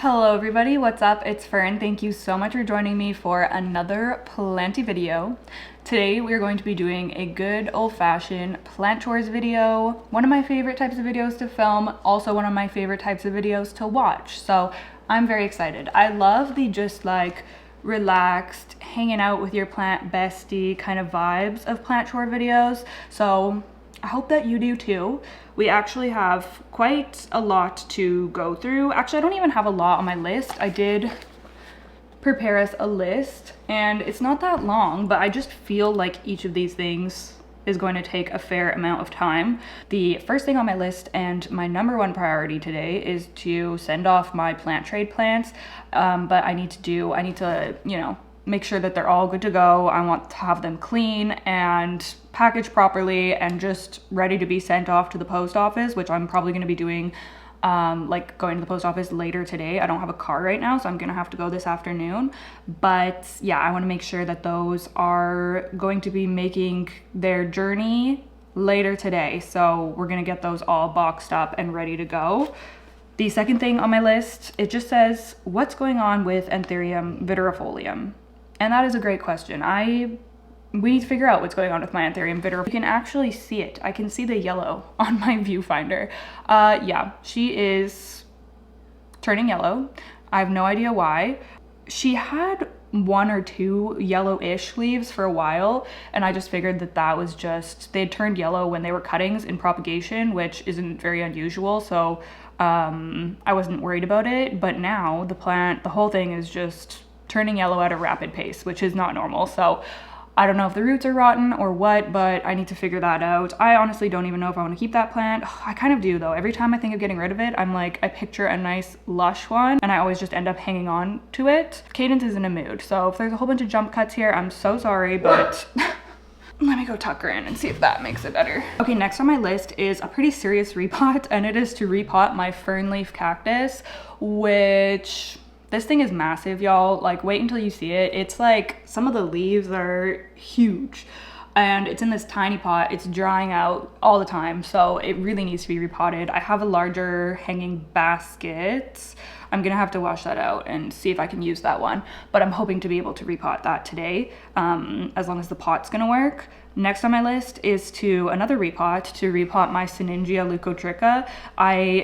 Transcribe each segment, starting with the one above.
Hello everybody, what's up? It's Fern. Thank you so much for joining me for another Planty video. Today we're going to be doing a good old-fashioned plant chores video. One of my favorite types of videos to film, also one of my favorite types of videos to watch. So I'm very excited. I love the just like relaxed, hanging out with your plant bestie kind of vibes of plant chore videos. So I hope that you do too. We actually have quite a lot to go through. Actually, I don't even have a lot on my list. I did prepare us a list and it's not that long, but I just feel like each of these things is going to take a fair amount of time. The first thing on my list and my number one priority today is to send off my plant trade plants. But I need to, make sure that they're all good to go. I want to have them clean and packaged properly and just ready to be sent off to the post office, which I'm probably going to be doing like going to the post office later today. I don't have a car right now, so I'm gonna have to go this afternoon. But yeah, I want to make sure that those are going to be making their journey later today. So we're gonna get those all boxed up and ready to go. The second thing on my list, it just says, what's going on with anthurium viridifolium? And that is a great question. We need to figure out what's going on with my anthurium viridifolium. You can actually see it. I can see the yellow on my viewfinder. Yeah, she is turning yellow. I have no idea why. She had one or two yellowish leaves for a while, and I just figured that that was just, they had turned yellow when they were cuttings in propagation, which isn't very unusual. So I wasn't worried about it, but now the whole thing is just turning yellow at a rapid pace, which is not normal. So I don't know if the roots are rotten or what, but I need to figure that out. I honestly don't even know if I want to keep that plant. I kind of do though. Every time I think of getting rid of it, I'm like, I picture a nice lush one and I always just end up hanging on to it. Cadence is in a mood. So if there's a whole bunch of jump cuts here, I'm so sorry, but let me go tuck her in and see if that makes it better. Okay, next on my list is a pretty serious repot, and it is to repot my fern leaf cactus, which this thing is massive, y'all. Like, wait until you see it. It's like, some of the leaves are huge and it's in this tiny pot. It's drying out all the time, so it really needs to be repotted. I have a larger hanging basket. I'm gonna have to wash that out and see if I can use that one, but I'm hoping to be able to repot that today, as long as the pot's gonna work. Next on my list is another repot, to repot my Syningia leucotricha.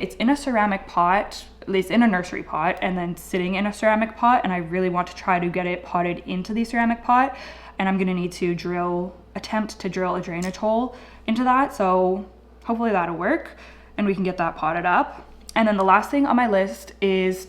It's in a ceramic pot, at least in a nursery pot, and then sitting in a ceramic pot, and I really want to try to get it potted into the ceramic pot, and I'm gonna need to attempt to drill a drainage hole into that, so hopefully that'll work and we can get that potted up. And then the last thing on my list is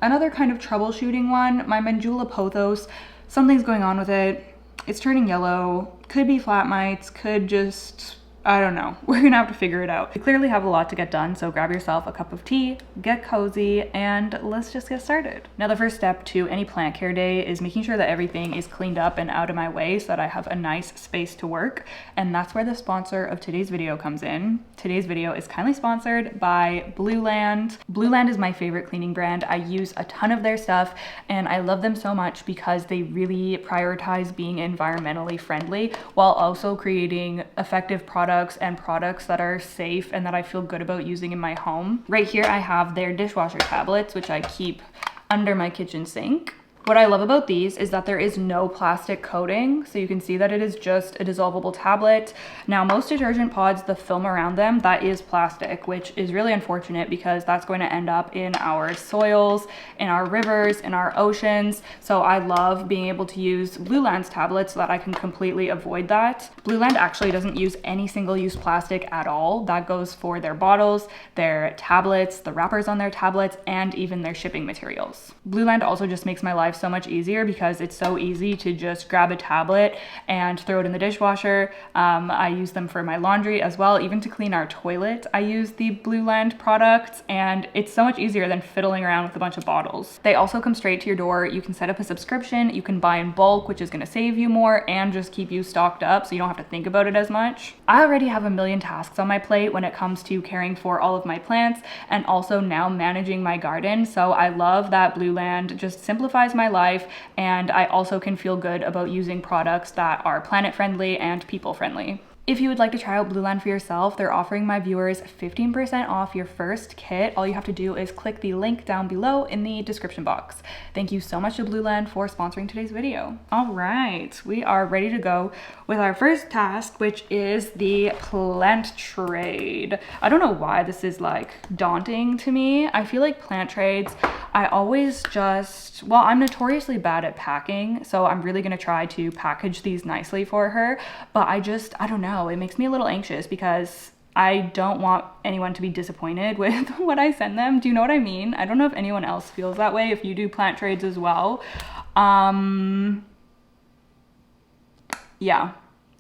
another kind of troubleshooting one. My Mandula pothos, something's going on with it. It's turning yellow, could be flat mites, could just, I don't know. We're gonna have to figure it out. We clearly have a lot to get done, so grab yourself a cup of tea, get cozy, and let's just get started. Now, the first step to any plant care day is making sure that everything is cleaned up and out of my way so that I have a nice space to work. And that's where the sponsor of today's video comes in. Today's video is kindly sponsored by Blueland. Blueland is my favorite cleaning brand. I use a ton of their stuff and I love them so much because they really prioritize being environmentally friendly while also creating effective products and products that are safe and that I feel good about using in my home. Right here I have their dishwasher tablets, which I keep under my kitchen sink. What I love about these is that there is no plastic coating, so you can see that it is just a dissolvable tablet. Now, most detergent pods, the film around them, that is plastic, which is really unfortunate because that's going to end up in our soils, in our rivers, in our oceans. So I love being able to use Blueland's tablets so that I can completely avoid that. Blueland actually doesn't use any single-use plastic at all. That goes for their bottles, their tablets, the wrappers on their tablets, and even their shipping materials. Blueland also just makes my life so much easier because it's so easy to just grab a tablet and throw it in the dishwasher. I use them for my laundry as well. Even to clean our toilet, I use the Blueland products, and it's so much easier than fiddling around with a bunch of bottles. They also come straight to your door. You can set up a subscription. You can buy in bulk, which is going to save you more and just keep you stocked up so you don't have to think about it as much. I already have a million tasks on my plate when it comes to caring for all of my plants and also now managing my garden. So I love that Blueland just simplifies my life, and I also can feel good about using products that are planet friendly and people friendly. If you would like to try out Blueland for yourself, they're offering my viewers 15% off your first kit. All you have to do is click the link down below in the description box. Thank you so much to Blueland for sponsoring today's video. All right, we are ready to go with our first task, which is the plant trade. I don't know why this is like daunting to me. I feel like plant trades, I always just, well, I'm notoriously bad at packing, so I'm really gonna try to package these nicely for her, but I don't know. It makes me a little anxious because I don't want anyone to be disappointed with what I send them. Do you know what I mean? I don't know if anyone else feels that way, if you do plant trades as well. Yeah,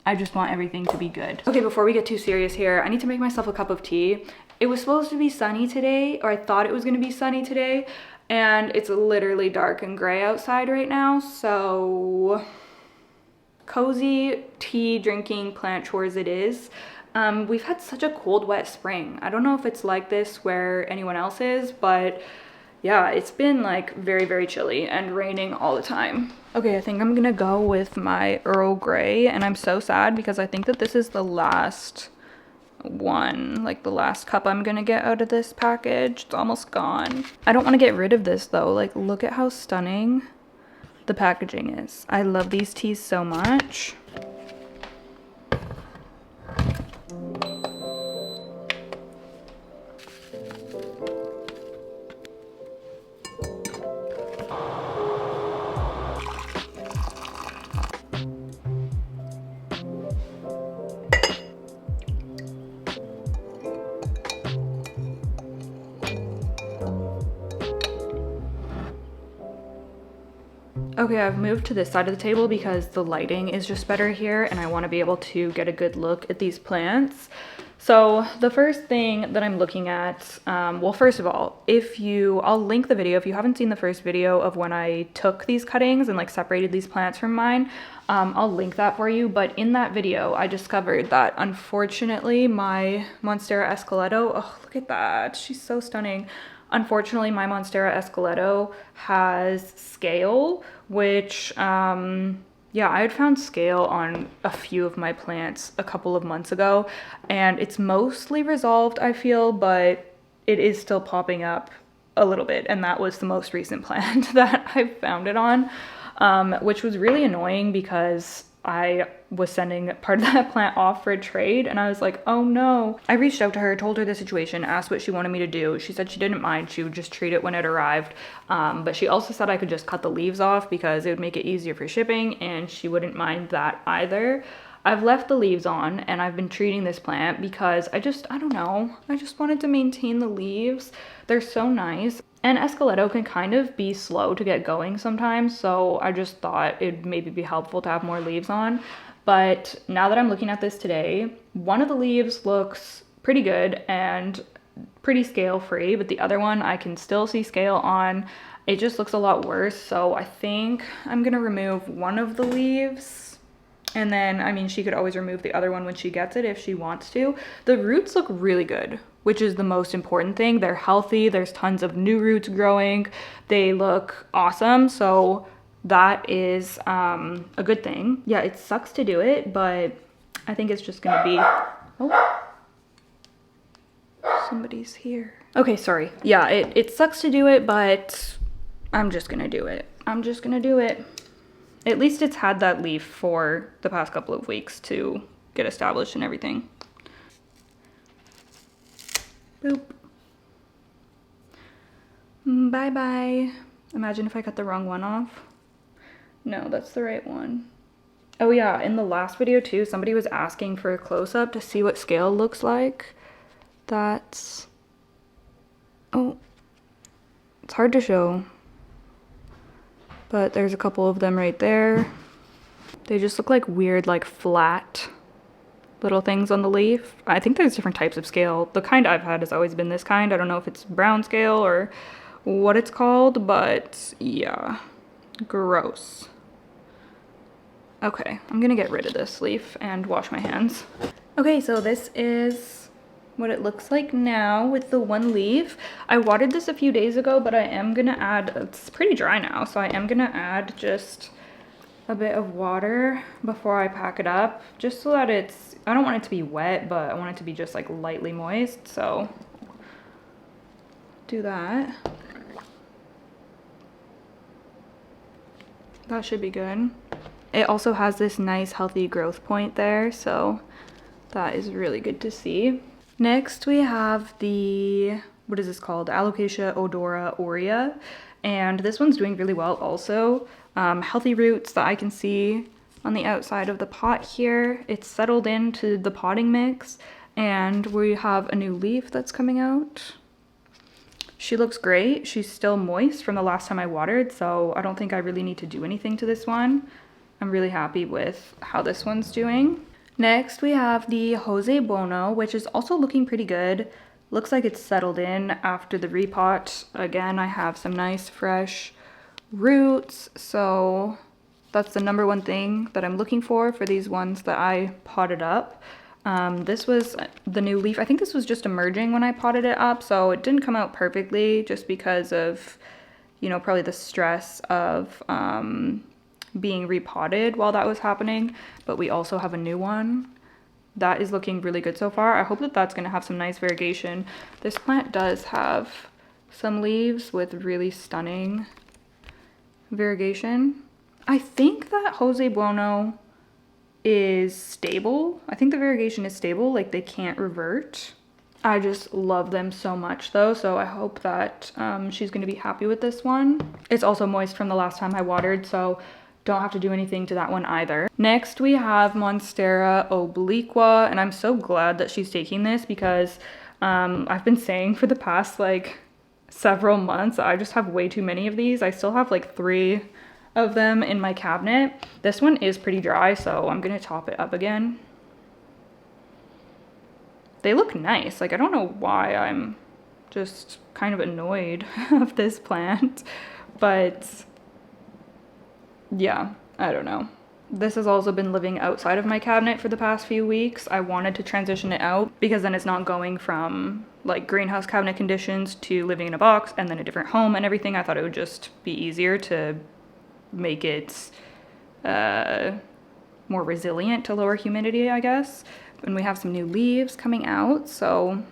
I just want everything to be good. Okay, before we get too serious here, I need to make myself a cup of tea. It was supposed to be sunny today, or I thought it was gonna be sunny today, and it's literally dark and gray outside right now, so cozy tea drinking plant chores it is. We've had such a cold, wet spring. I don't know if it's like this where anyone else is, but yeah, it's been like very, very chilly and raining all the time. Okay, I think I'm gonna go with my Earl Grey, and I'm so sad because I think that this is the last one, like the last cup I'm gonna get out of this package. It's almost gone. I don't want to get rid of this though. Like, look at how stunning the packaging is. I love these teas so much. Okay, I've moved to this side of the table because the lighting is just better here and I want to be able to get a good look at these plants. So the first thing that I'm looking at, well, first of all, I'll link the video. If you haven't seen the first video of when I took these cuttings and like separated these plants from mine, I'll link that for you. But in that video, I discovered that unfortunately my Monstera Esqueleto, oh, look at that. She's so stunning. Unfortunately, my Monstera Esqueleto has scale, which, yeah, I had found scale on a few of my plants a couple of months ago, and it's mostly resolved, I feel, but it is still popping up a little bit, and that was the most recent plant that I found it on, which was really annoying because I was sending part of that plant off for a trade and I was like, oh no. I reached out to her, told her the situation, asked what she wanted me to do. She said she didn't mind, she would just treat it when it arrived. But she also said I could just cut the leaves off because it would make it easier for shipping, and she wouldn't mind that either. I've left the leaves on and I've been treating this plant because I don't know. I just wanted to maintain the leaves. They're so nice. And Esqueleto can kind of be slow to get going sometimes, so I just thought it'd maybe be helpful to have more leaves on. But now that I'm looking at this today, one of the leaves looks pretty good and pretty scale free, but the other one I can still see scale on. It just looks a lot worse, so I think I'm gonna remove one of the leaves. And then, I mean, she could always remove the other one when she gets it if she wants to. The roots look really good, which is the most important thing. They're healthy, there's tons of new roots growing. They look awesome, so that is a good thing. Yeah, it sucks to do it, but I think it's just gonna be, oh, somebody's here. Okay, sorry. Yeah, it sucks to do it, but I'm just gonna do it. I'm just gonna do it. At least it's had that leaf for the past couple of weeks to get established and everything. Boop. Bye-bye. Imagine if I cut the wrong one off. No, that's the right one. Oh yeah, in the last video too, somebody was asking for a close-up to see what scale looks like. That's... oh, it's hard to show. But there's a couple of them right there. They just look like weird, like flat little things on the leaf. I think there's different types of scale. The kind I've had has always been this kind. I don't know if it's brown scale or what it's called, but yeah, gross. Okay, I'm gonna get rid of this leaf and wash my hands. Okay, so this is what it looks like now with the one leaf. I watered this a few days ago, but I am gonna add, it's pretty dry now, so I am gonna add just a bit of water before I pack it up, just so that I don't want it to be wet, but I want it to be just like lightly moist, so do that. That should be good. It also has this nice healthy growth point there, so that is really good to see. Next we have the, what is this called? Alocasia odora aurea, and this one's doing really well also. Healthy roots that I can see on the outside of the pot here. It's settled into the potting mix, and we have a new leaf that's coming out. She looks great. She's still moist from the last time I watered, so I don't think I really need to do anything to this one. I'm really happy with how this one's doing. Next, we have the Jose Bono, which is also looking pretty good. Looks like it's settled in after the repot. Again, I have some nice fresh roots, so that's the number one thing that I'm looking for these ones that I potted up. This was the new leaf. I think this was just emerging when I potted it up, so it didn't come out perfectly just because of, you know, probably the stress of being repotted while that was happening. But we also have a new one that is looking really good so far. I hope that that's going to have some nice variegation. This plant does have some leaves with really stunning variegation. I think that Jose Bueno is stable. I think the variegation is stable, like they can't revert. I just love them so much though, so I hope that she's gonna be happy with this one. It's also moist from the last time I watered, so don't have to do anything to that one either. Next we have Monstera obliqua, and I'm so glad that she's taking this because I've been saying for the past like several months I just have way too many of these. I still have like 3 of them in my cabinet. This one is pretty dry, so I'm gonna top it up again. They look nice. Like, I don't know why I'm just kind of annoyed of this plant, but yeah, I don't know. This has also been living outside of my cabinet for the past few weeks. I wanted to transition it out because then it's not going from like greenhouse cabinet conditions to living in a box and then a different home and everything. I thought it would just be easier to make it more resilient to lower humidity, I guess. And we have some new leaves coming out, so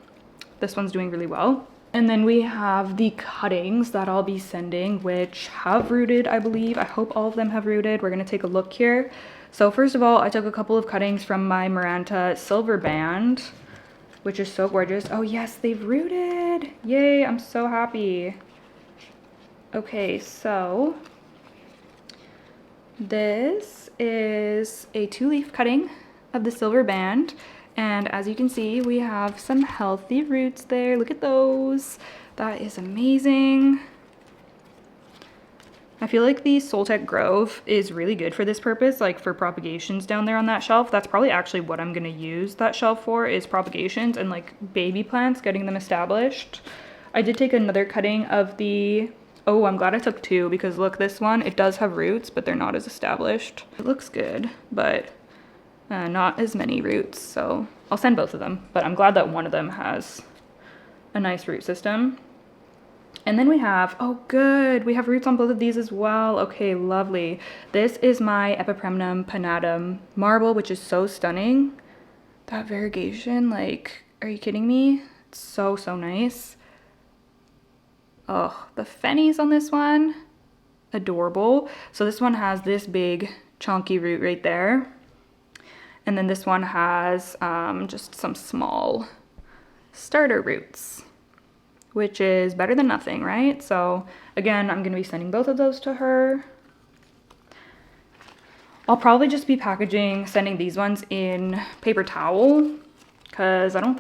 this one's doing really well. And then we have the cuttings that I'll be sending, which have rooted, I believe. I hope all of them have rooted. We're gonna take a look here. So first of all, I took a couple of cuttings from my Maranta silver band, which is so gorgeous. Oh yes, they've rooted. Yay, I'm so happy. Okay, so this is a 2-leaf cutting of the silver band, and as you can see we have some healthy roots there. Look at those. That is amazing. I feel like the Soltec Grove is really good for this purpose, like for propagations down there on that shelf. That's probably actually what I'm gonna use that shelf for, is propagations and like baby plants, getting them established. I did take another cutting of the, oh, I'm glad I took 2 because look, this one, it does have roots, but they're not as established. It looks good, but not as many roots, so I'll send both of them, but I'm glad that one of them has a nice root system. And then we have, oh good, we have roots on both of these as well. Okay, lovely. This is my Epipremnum pinnatum marble, which is so stunning. That variegation, like, are you kidding me? It's so, so nice. Oh, the fennies on this one, adorable. So this one has this big chunky root right there. And then this one has just some small starter roots, which is better than nothing, right? So again, I'm gonna be sending both of those to her. I'll probably just be sending these ones in paper towel, because I don't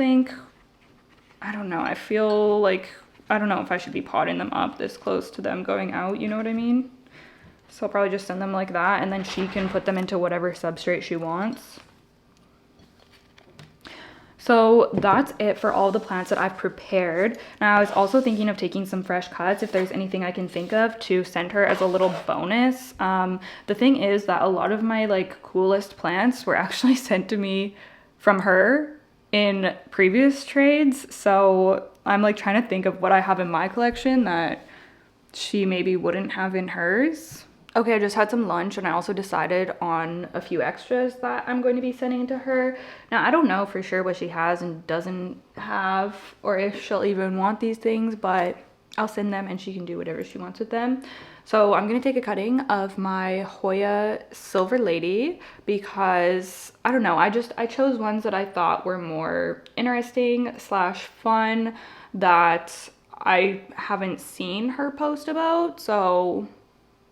know, I feel like, I don't know if I should be potting them up this close to them going out, you know what I mean? So I'll probably just send them like that, and then she can put them into whatever substrate she wants. So that's it for all the plants that I've prepared. Now I was also thinking of taking some fresh cuts if there's anything I can think of to send her as a little bonus. The thing is that a lot of my like coolest plants were actually sent to me from her in previous trades. So I'm like trying to think of what I have in my collection that she maybe wouldn't have in hers. Okay, I just had some lunch and I also decided on a few extras that I'm going to be sending to her. Now, I don't know for sure what she has and doesn't have, or if she'll even want these things, but I'll send them and she can do whatever she wants with them. So I'm gonna take a cutting of my Hoya Silver Lady because, I don't know, I chose ones that I thought were more interesting slash fun that I haven't seen her post about, so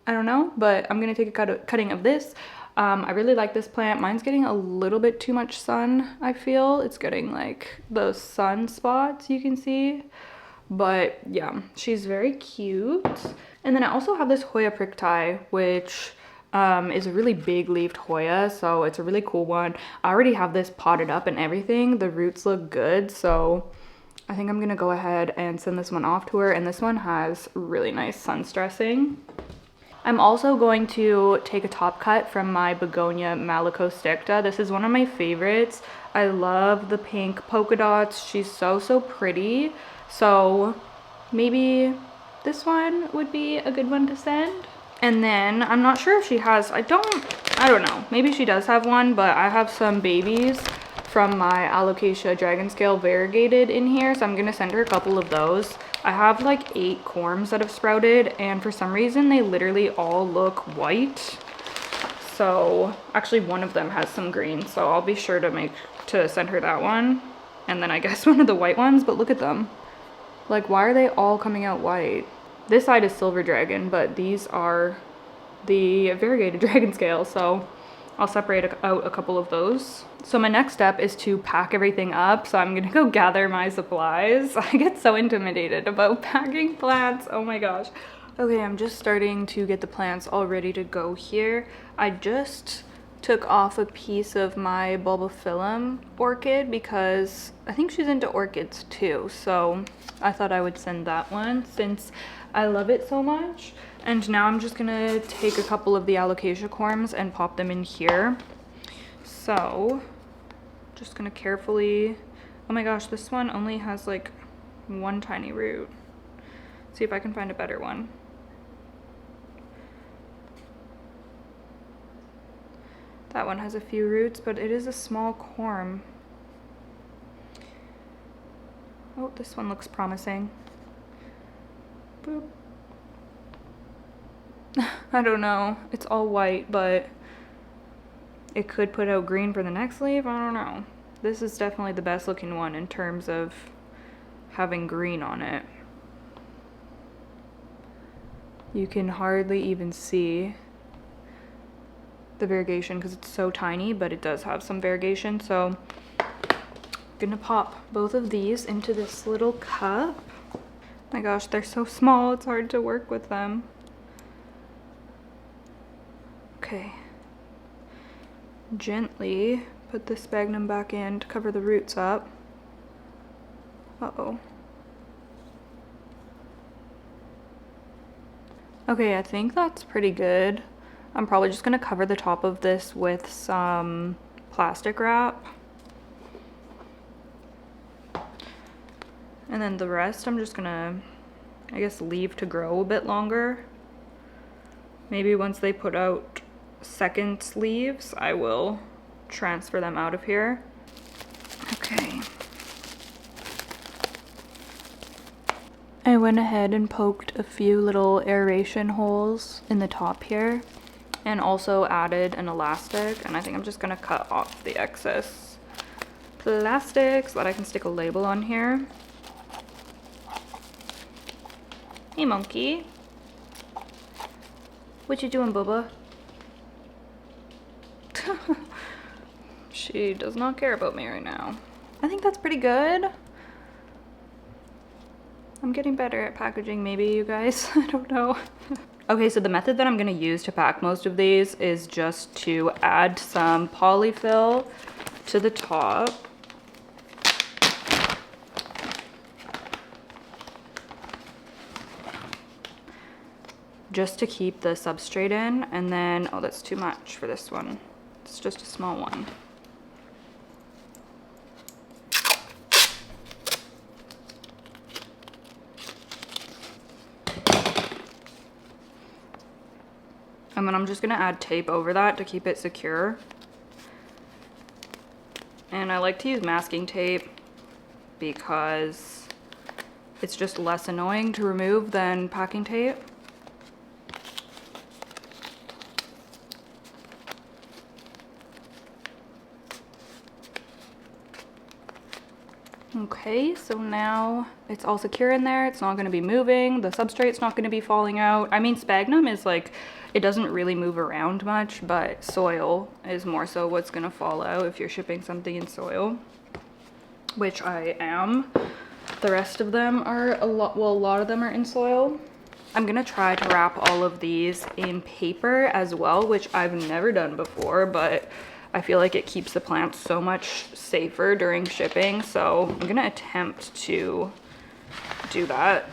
I don't know, but I'm gonna take a cutting of this. I really like this plant. Mine's getting a little bit too much sun, I feel. It's getting like those sun spots you can see. But yeah, she's very cute. And then I also have this Hoya Pricktie, which is a really big leafed Hoya, so it's a really cool one. I already have this potted up and everything. The roots look good, so I think I'm gonna go ahead and send this one off to her. And this one has really nice sun stressing. I'm also going to take a top cut from my Begonia Malicosticta. This is one of my favorites. I love the pink polka dots. She's so pretty. So maybe this one would be a good one to send. And then I'm not sure if she has, I don't know. Maybe she does have one, but I have some babies from my Alocasia Dragon Scale variegated in here, so I'm gonna send her a couple of those. I have like 8 corms that have sprouted, and for some reason they literally all look white. So actually one of them has some green, so I'll be sure to send her that one. And then I guess one of the white ones, but look at them. Like, why are they all coming out white? This side is Silver Dragon, but these are the variegated Dragon Scale, so I'll separate out a couple of those. So my next step is to pack everything up. So I'm gonna go gather my supplies. I get so intimidated about packing plants. Oh my gosh. Okay, I'm just starting to get the plants all ready to go here. I just took off a piece of my bulbophyllum orchid because I think she's into orchids too. So I thought I would send that one since I love it so much. And now I'm just gonna take a couple of the alocasia corms and pop them in here. So, just gonna carefully, oh my gosh, this one only has like one tiny root. See if I can find a better one. That one has a few roots, but it is a small corm. Oh, this one looks promising. Boop. I don't know. It's all white, but it could put out green for the next leaf. I don't know. This is definitely the best looking one in terms of having green on it. You can hardly even see the variegation because it's so tiny, but it does have some variegation. So I'm gonna pop both of these into this little cup. Oh my gosh, they're so small. It's hard to work with them. Okay, gently put the sphagnum back in to cover the roots up. Uh-oh. Okay, I think that's pretty good. I'm probably just gonna cover the top of this with some plastic wrap. And then the rest I'm just gonna, I guess, leave to grow a bit longer. Maybe once they put out second leaves, I will transfer them out of here. Okay. I went ahead and poked a few little aeration holes in the top here and also added an elastic, and I think I'm just gonna cut off the excess plastic so that I can stick a label on here. Hey monkey. What you doing, Bubba? She does not care about me right now. I think that's pretty good. I'm getting better at packaging, maybe, you guys. I don't know. Okay, so the method that I'm gonna use to pack most of these is just to add some polyfill to the top. Just to keep the substrate in, and then, oh, that's too much for this one. It's just a small one. And then I'm just gonna add tape over that to keep it secure. And I like to use masking tape because it's just less annoying to remove than packing tape. Okay, so now it's all secure in there. It's not going to be moving. The substrate's not going to be falling out. I mean, sphagnum is like, it doesn't really move around much, but soil is more so what's going to fall out if you're shipping something in soil, which I am. The rest of them are a lot of them are in soil. I'm going to try to wrap all of these in paper as well, which I've never done before, but I feel like it keeps the plants so much safer during shipping, so I'm gonna attempt to do that.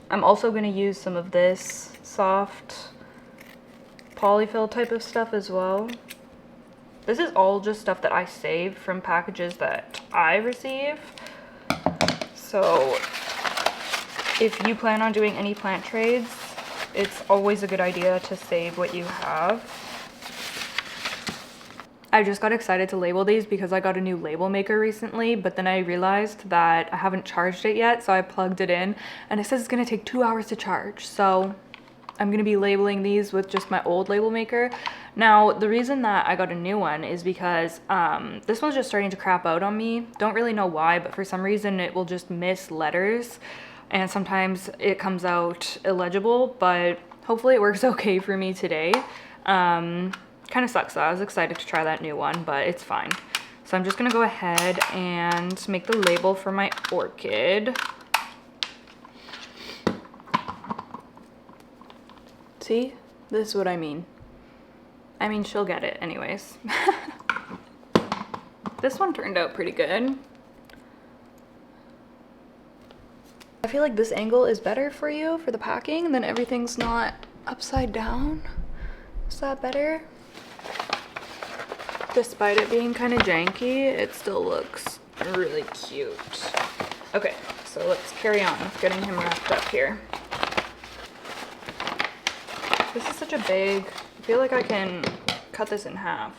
I'm also going to use some of this soft polyfill type of stuff as well. This is all just stuff that I save from packages that I receive. So if you plan on doing any plant trades, it's always a good idea to save what you have. I just got excited to label these because I got a new label maker recently, but then I realized that I haven't charged it yet, so I plugged it in and it says it's gonna take 2 hours to charge. So I'm gonna be labeling these with just my old label maker. Now, the reason that I got a new one is because this one's just starting to crap out on me. Don't really know why, but for some reason it will just miss letters and sometimes it comes out illegible, but hopefully it works okay for me today. Kind of sucks though. I was excited to try that new one, but it's fine. So I'm just gonna go ahead and make the label for my orchid. See? This is what I mean. I mean, she'll get it anyways. This one turned out pretty good. I feel like this angle is better for you for the packing, and then everything's not upside down. Is that better? Despite it being kind of janky, it still looks really cute. Okay, so let's carry on with getting him wrapped up here. This is such a big, I feel like I can cut this in half.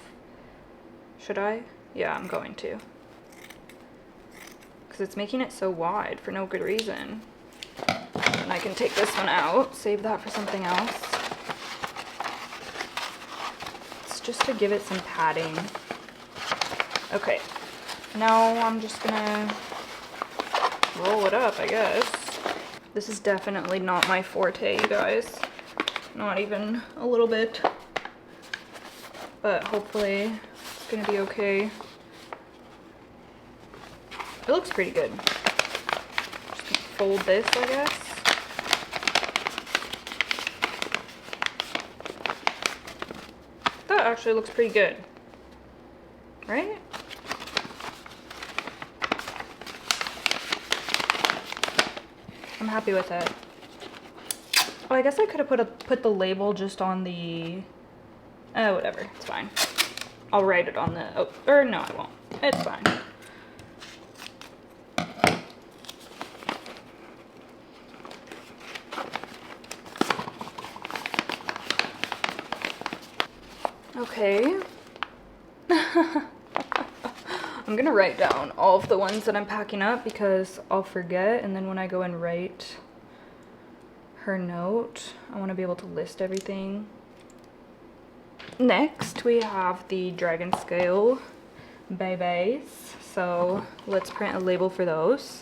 Should I? Yeah, I'm going to. Because it's making it so wide for no good reason. And I can take this one out, save that for something else. Just to give it some padding. Okay, now I'm just gonna roll it up, I guess. This is definitely not my forte, you guys. Not even a little bit. But hopefully it's gonna be okay. It looks pretty good. Just gonna fold this, I guess. That actually looks pretty good, right? I'm happy with it. Oh, I guess I could have put the label just on the, oh, whatever, it's fine. I'll write it on the, oh, or no, I won't. It's fine. Okay. I'm gonna write down all of the ones that I'm packing up because I'll forget, and then when I go and write her note, I want to be able to list everything. Next, we have the dragon scale babies, so let's print a label for those.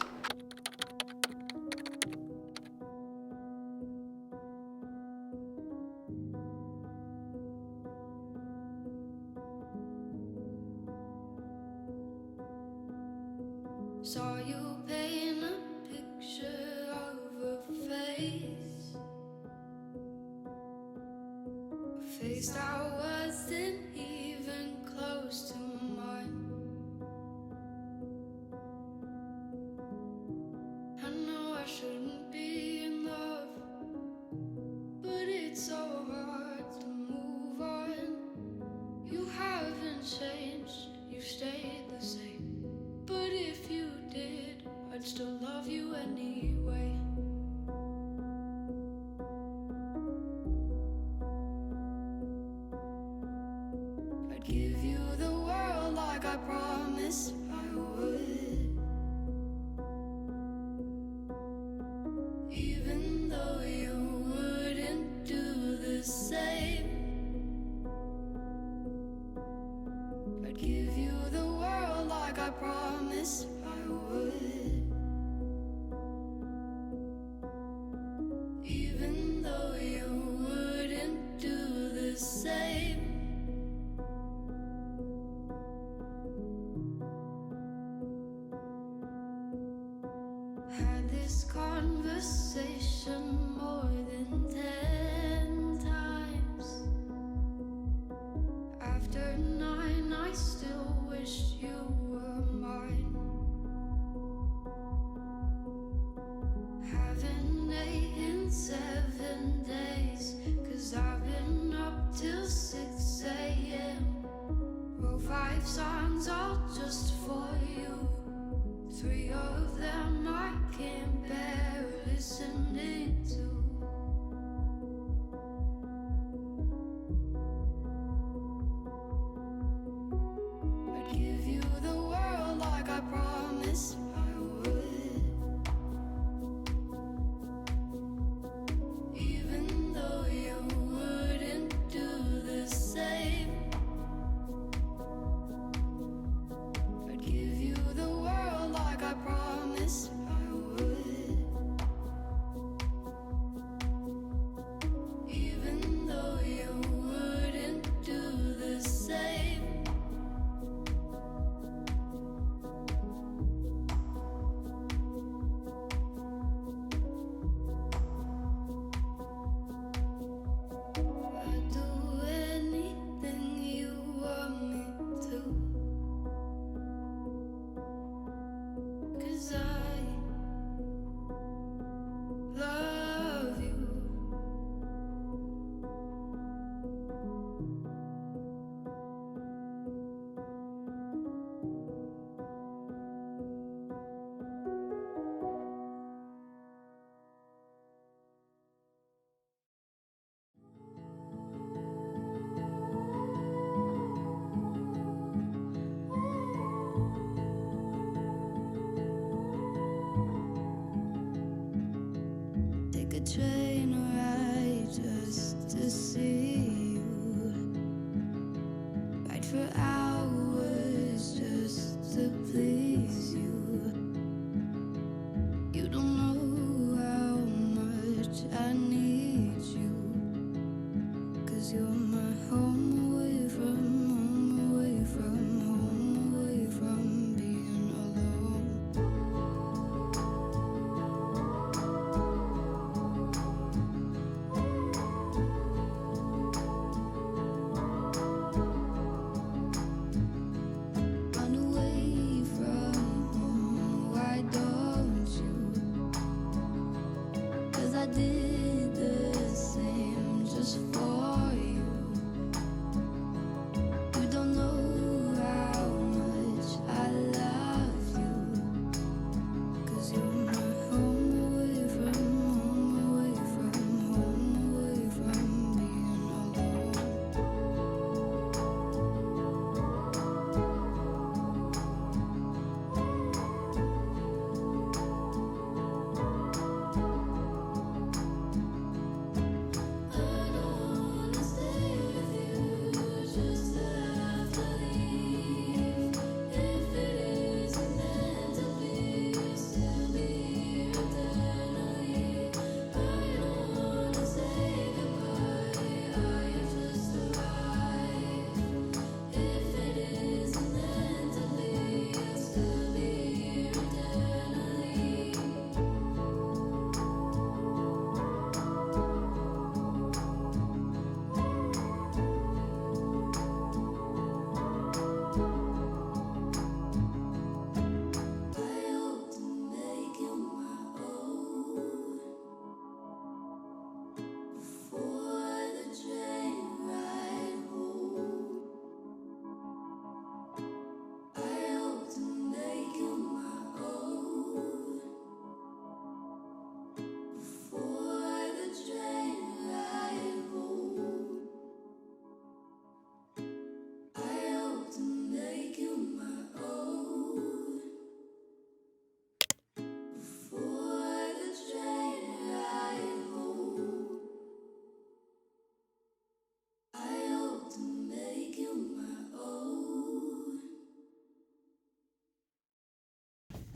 Saw you paint a picture of a face I wasn't even promise I would. Even though you wouldn't do the same, I'd give you the world like I promised I would. Even though you wouldn't do the same. Had this conversation more than 10 times. After 9, I still wish you were mine. Haven't ate in 7 days, 'cause I've been up till 6 a.m. Wrote 5 songs all just for you. 3 of them I can't bear listening to.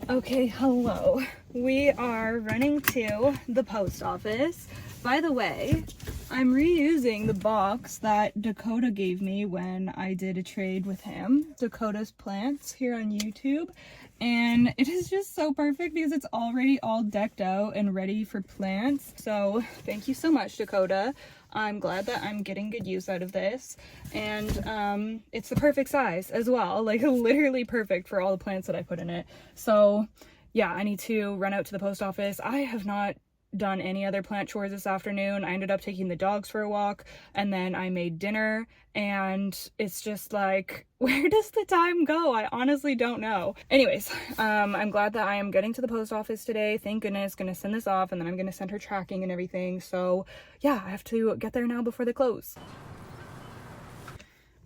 Okay, hello. We are running to the post office. By the way, I'm reusing the box that Dakota gave me when I did a trade with him, Dakota's Plants, here on YouTube. And it is just so perfect because it's already all decked out and ready for plants. So thank you so much, Dakota. I'm glad that I'm getting good use out of this. And it's the perfect size as well, like literally perfect for all the plants that I put in it. So yeah, I need to run out to the post office. I have not done any other plant chores this afternoon. I ended up taking the dogs for a walk, and then I made dinner, and it's just like, where does the time go? I honestly don't know. Anyways, I'm glad that I am getting to the post office today. Thank goodness. Gonna send this off, and then I'm gonna send her tracking and everything. So yeah, I have to get there now before they close.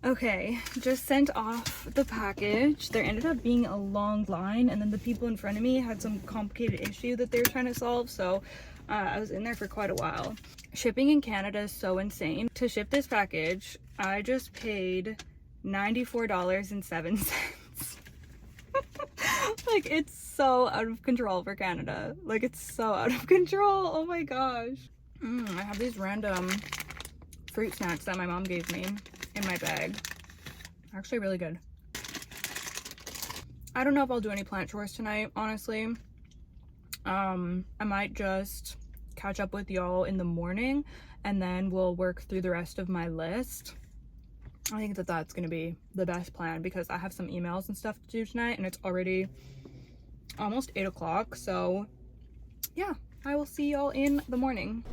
Okay, just sent off the package. There ended up being a long line, and then the people in front of me had some complicated issue that they were trying to solve, so I was in there for quite a while. Shipping in Canada is so insane. To ship this package, I just paid $94.07. Like, it's so out of control for Canada. Like, it's so out of control. Oh my gosh. I have these random fruit snacks that my mom gave me in my bag. Actually really good. I don't know if I'll do any plant chores tonight, honestly. I might just catch up with y'all in the morning, and then we'll work through the rest of my list. I think that that's gonna be the best plan because I have some emails and stuff to do tonight, and it's already almost 8 o'clock. So yeah, I will see y'all in the morning.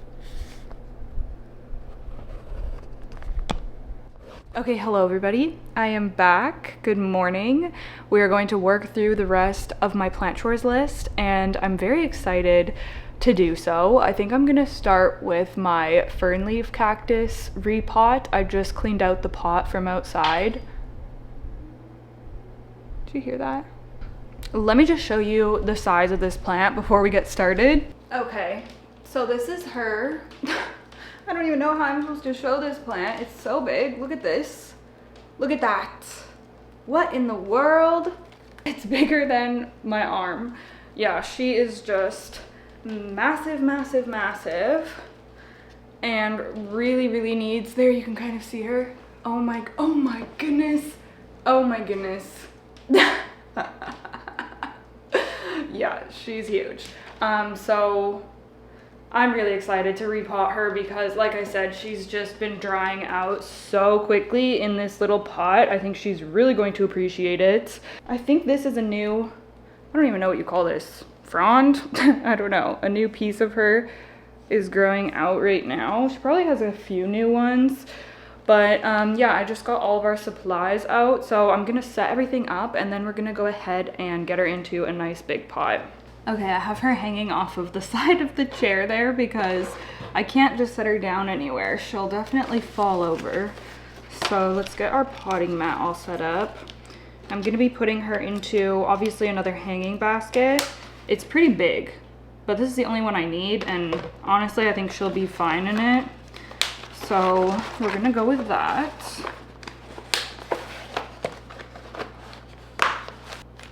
Okay, hello everybody. I am back. Good morning. We are going to work through the rest of my plant chores list, and I'm very excited to do so. I think I'm gonna start with my fern leaf cactus repot. I just cleaned out the pot from outside. Did you hear that? Let me just show you the size of this plant before we get started. Okay, so this is her. I don't even know how I'm supposed to show this plant. It's so big. Look at this. Look at that. What in the world? It's bigger than my arm. Yeah, she is just massive, massive, massive. And really, really needs, there you can kind of see her. Oh my goodness. Oh my goodness. Yeah, she's huge. So I'm really excited to repot her because, like I said, she's just been drying out so quickly in this little pot. I think she's really going to appreciate it. I think this is a new, I don't even know what you call this, frond? I don't know. A new piece of her is growing out right now. She probably has a few new ones. But yeah, I just got all of our supplies out. So I'm gonna set everything up, and then we're gonna go ahead and get her into a nice big pot. Okay, I have her hanging off of the side of the chair there because I can't just set her down anywhere. She'll definitely fall over. So let's get our potting mat all set up. I'm gonna be putting her into, obviously, another hanging basket. It's pretty big, but this is the only one I need, and honestly, I think she'll be fine in it. So we're gonna go with that.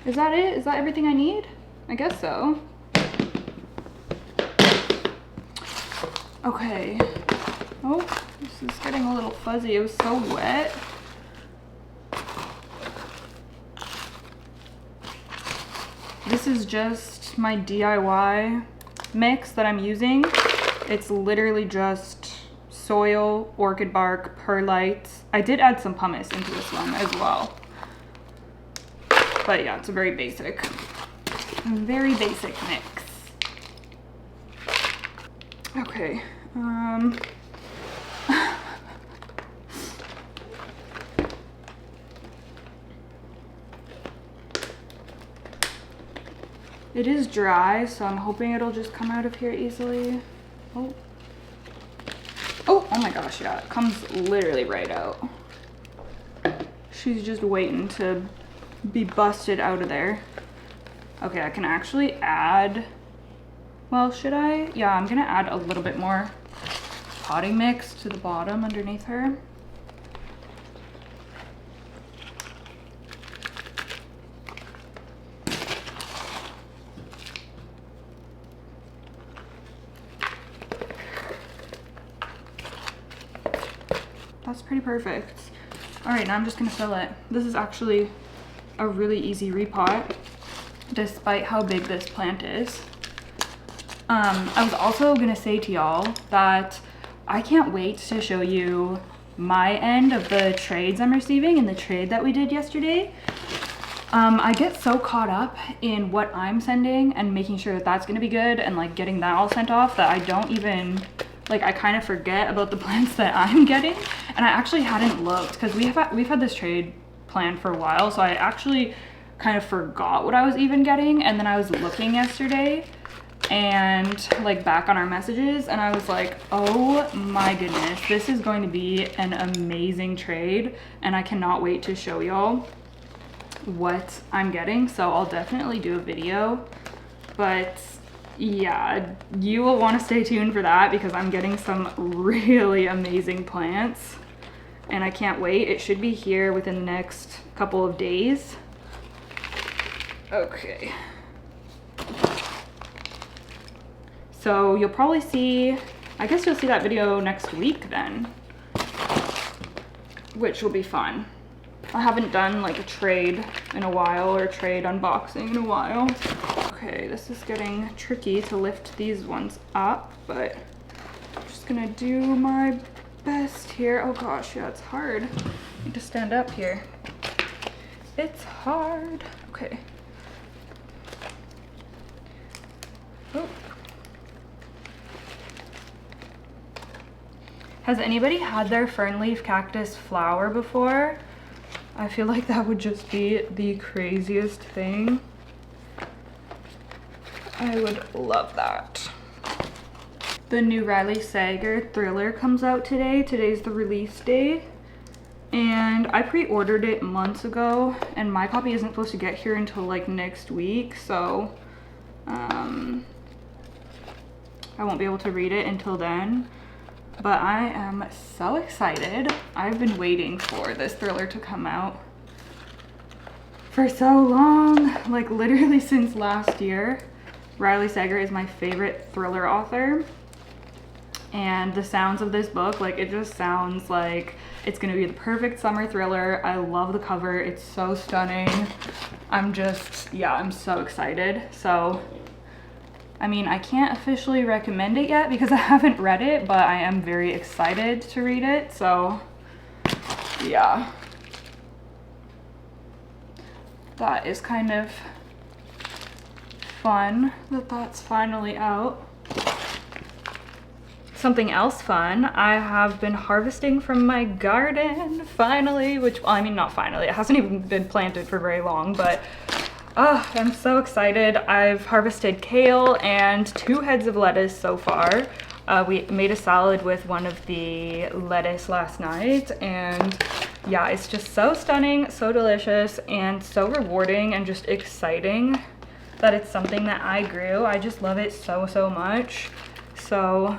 Is that it? Is that everything I need? I guess so. Okay. Oh, this is getting a little fuzzy. It was so wet. This is just my DIY mix that I'm using. It's literally just soil, orchid bark, perlite. I did add some pumice into this one as well. But yeah, it's a very basic mix. Okay. It is dry, so I'm hoping it'll just come out of here easily. Oh. Oh my gosh, yeah, it comes literally right out. She's just waiting to be busted out of there. Okay, I can actually add, well, should I? Yeah, I'm gonna add a little bit more potting mix to the bottom underneath her. that's pretty perfect. All right, now I'm just gonna fill it. This is actually a really easy repot, despite how big this plant is. I was also gonna say to y'all that I can't wait to show you my end of the trades I'm receiving and the trade that we did yesterday. I get so caught up in what I'm sending and making sure that that's gonna be good and like getting that all sent off that I don't even, like, I kind of forget about the plants that I'm getting. And I actually hadn't looked because we've had this trade planned for a while, so I actually kind of forgot what I was even getting. And then I was looking yesterday and like back on our messages, and I was like, oh my goodness, this is going to be an amazing trade, and I cannot wait to show y'all what I'm getting. So I'll definitely do a video, but yeah, you will want to stay tuned for that because I'm getting some really amazing plants and I can't wait. It should be here within the next couple of days. Okay. So you'll probably see, I guess you'll see that video next week then, which will be fun. I haven't done like a trade in a while or a trade unboxing in a while. Okay, this is getting tricky to lift these ones up, but I'm just gonna do my best here. Oh gosh, yeah, it's hard. I need to stand up here. It's hard. Okay. Oh. Has anybody had their fern leaf cactus flower before? I feel like that would just be the craziest thing. I would love that. The new Riley Sager Thriller comes out today. Today's the release day. And I pre-ordered it months ago, and my copy isn't supposed to get here until like next week, so I won't be able to read it until then. But I am so excited. I've been waiting for this thriller to come out for so long, like literally since last year. Riley Sager is my favorite thriller author, and the sounds of this book, like, it just sounds like it's gonna be the perfect summer thriller. I love the cover, it's so stunning. I'm just, yeah, I'm so excited. So I mean, I can't officially recommend it yet because I haven't read it, but I am very excited to read it. So yeah, that is kind of fun that that's finally out. Something else fun, I have been harvesting from my garden finally, which, well, I mean, not finally, it hasn't even been planted for very long, but oh, I'm so excited. I've harvested kale and 2 heads of lettuce so far. We made a salad with one of the lettuce last night, and yeah, it's just so stunning, so delicious, and so rewarding and just exciting that it's something that I grew. I just love it so, so much. So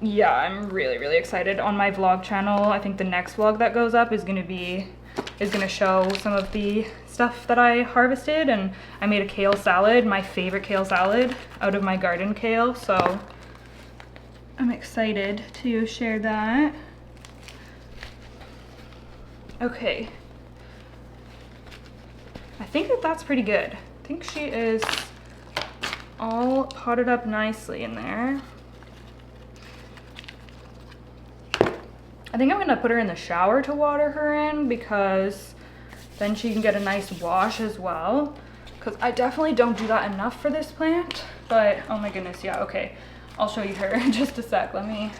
yeah, I'm really, really excited. On my vlog channel, I think the next vlog that goes up is gonna show some of the stuff that I harvested, and I made a kale salad, my favorite kale salad out of my garden kale, so I'm excited to share that. Okay, I think that that's pretty good. I think she is all potted up nicely in there. I think I'm gonna put her in the shower to water her in, because then she can get a nice wash as well, because I definitely don't do that enough for this plant. But oh my goodness, yeah, okay, I'll show you her in just a sec. Let me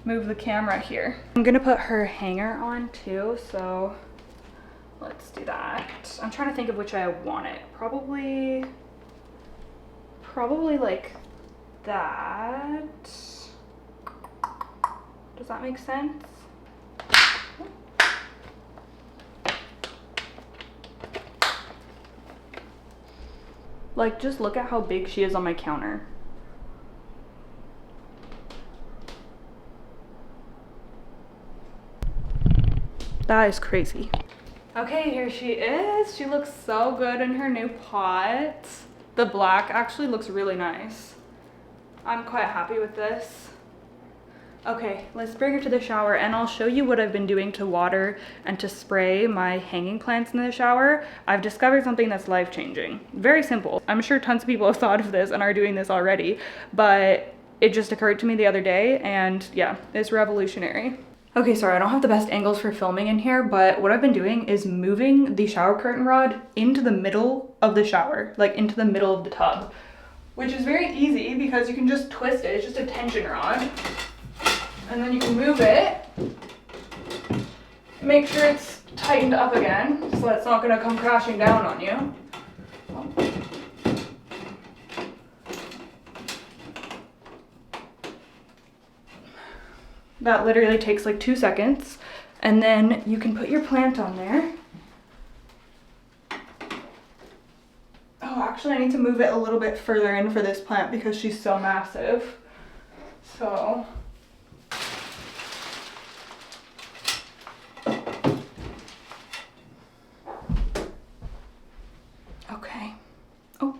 move the camera here. I'm gonna put her hanger on too, so let's do that. I'm trying to think of which I want it. Probably like that. Does that make sense? Like, just look at how big she is on my counter. That is crazy. Okay, here she is. She looks so good in her new pot. The black actually looks really nice. I'm quite happy with this. Okay, let's bring her to the shower and I'll show you what I've been doing to water and to spray my hanging plants in the shower. I've discovered something that's life-changing. Very simple. I'm sure tons of people have thought of this and are doing this already, but it just occurred to me the other day and yeah, it's revolutionary. Okay, sorry, I don't have the best angles for filming in here, but what I've been doing is moving the shower curtain rod into the middle of the shower, like into the middle of the tub, which is very easy because you can just twist it. It's just a tension rod. And then you can move it, make sure it's tightened up again so it's not gonna come crashing down on you. That literally takes like 2 seconds. And then you can put your plant on there. Oh, actually I need to move it a little bit further in for this plant because she's so massive. So. Okay. Oh.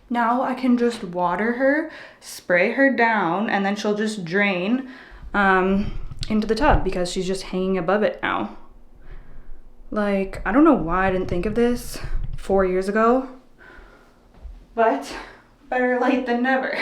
Now I can just water her, spray her down, and then she'll just drain into the tub because she's just hanging above it now. Like, I don't know why I didn't think of this 4 years ago, but better late than never.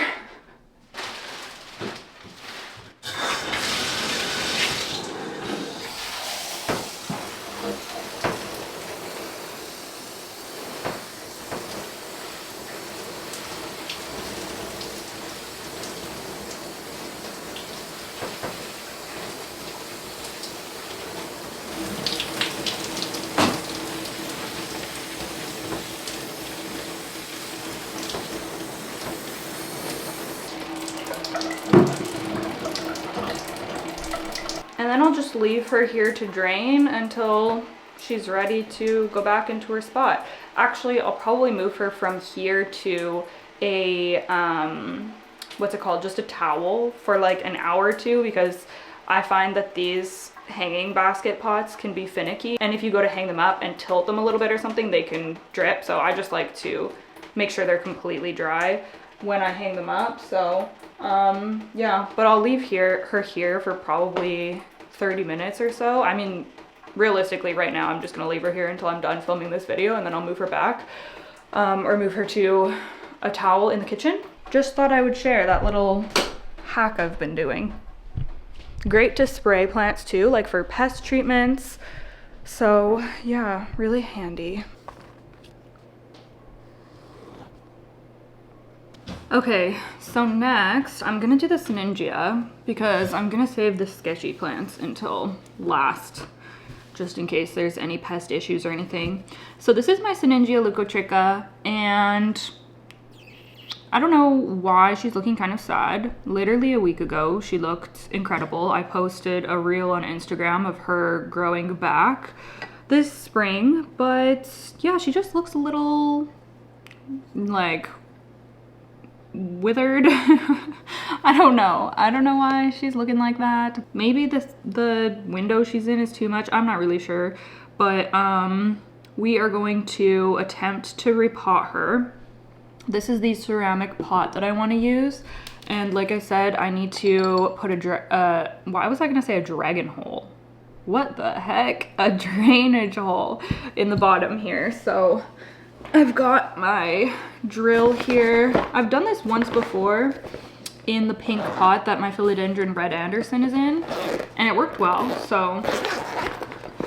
And then I'll just leave her here to drain until she's ready to go back into her spot. Actually, I'll probably move her from here to a, what's it called? Just a towel for like an hour or two because I find that these hanging basket pots can be finicky. And if you go to hang them up and tilt them a little bit or something, they can drip. So I just like to make sure they're completely dry when I hang them up. So yeah, but I'll leave her here for probably 30 minutes or so. I mean, realistically right now I'm just gonna leave her here until I'm done filming this video and then I'll move her back or move her to a towel in the kitchen. Just thought I would share that little hack I've been doing. Great to spray plants too, like for pest treatments. So yeah, really handy. Okay, so next I'm gonna do the Syningia because I'm gonna save the sketchy plants until last, just in case there's any pest issues or anything. So this is my Syningia leucotricha, and I don't know why she's looking kind of sad. Literally a week ago, she looked incredible. I posted a reel on Instagram of her growing back this spring, but yeah, she just looks a little like withered. I don't know why she's looking like that. Maybe the window she's in is too much. I'm not really sure, but we are going to attempt to repot her. This is the ceramic pot that I want to use, and like I said, I need to put why was I gonna say a dragon hole? What the heck? A drainage hole in the bottom here. So I've got my drill here. I've done this once before in the pink pot that my philodendron red Anderson is in, and it worked well. So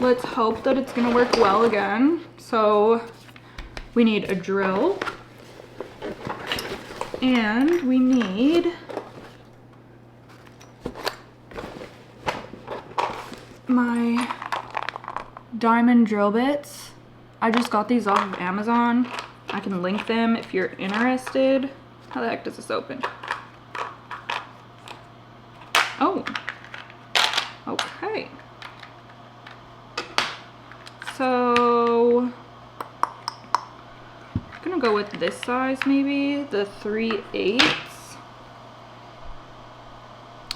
let's hope that it's gonna work well again. So we need a drill, and we need my diamond drill bits. I just got these off of Amazon. I can link them if you're interested. How the heck does this open? Oh, okay. So I'm gonna go with this size, maybe the 3/8.